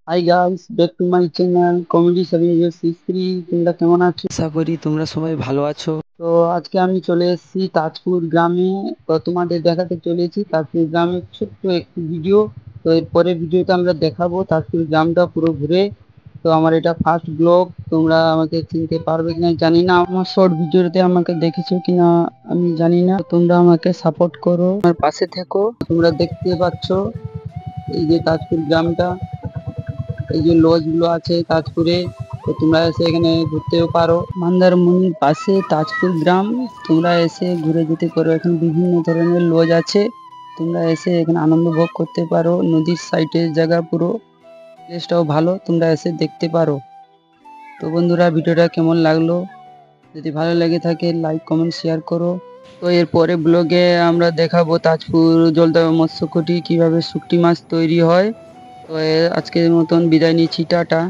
Hi guys, back to my channel comedy 703। তোমরা কেমন আছো? আশা করি তোমরা সবাই ভালো আছো। তো আজকে আমি চলে এসেছি তাজপুর গ্রামে। তো তোমাদের দেখাতে চলেছি তাজপুর গ্রামের ছোট্ট একটি ভিডিও। তো এর পরের ভিডিওতে আমরা দেখাবো তাজপুর গ্রামটা পুরো ঘুরে। তো আমার এটা ফার্স্ট ব্লগ, তোমরা আমাকে চিনতে পারবে কিনা জানি না, আমার শর্ট ভিডিওতে আমাকে দেখেছো কিনা আমি জানি না। তোমরা আমাকে সাপোর্ট করো, আমার পাশে থেকো। তোমরা দেখতে পাচ্ছো এই যে তাজপুর গ্রামটা, এই যে লজ গুলো আছে তাজপুরে। তো তোমরা এসে এখানে ঘুরতেও পারো। মন্দারমণির পাশে তাজপুর গ্রাম, তোমরা এসে ঘুরে যেতে পারো। এখানে বিভিন্ন ধরনের লজ আছে, তোমরা এসে এখানে আনন্দ ভোগ করতে পারো। নদীর সাইডের জায়গা, পুরো প্লেসটাও ভালো, তোমরা এসে দেখতে পারো। তো বন্ধুরা, ভিডিওটা কেমন লাগলো? যদি ভালো লেগে থাকে লাইক কমেন্ট শেয়ার করো। তো এর পরে ব্লগে আমরা দেখাবো তাজপুর জলদাবা মৎস্যকুটি কিভাবে শুকটি মাছ তৈরি হয়। তো আজকের মতন বিদায় নিচ্ছি, টাটা।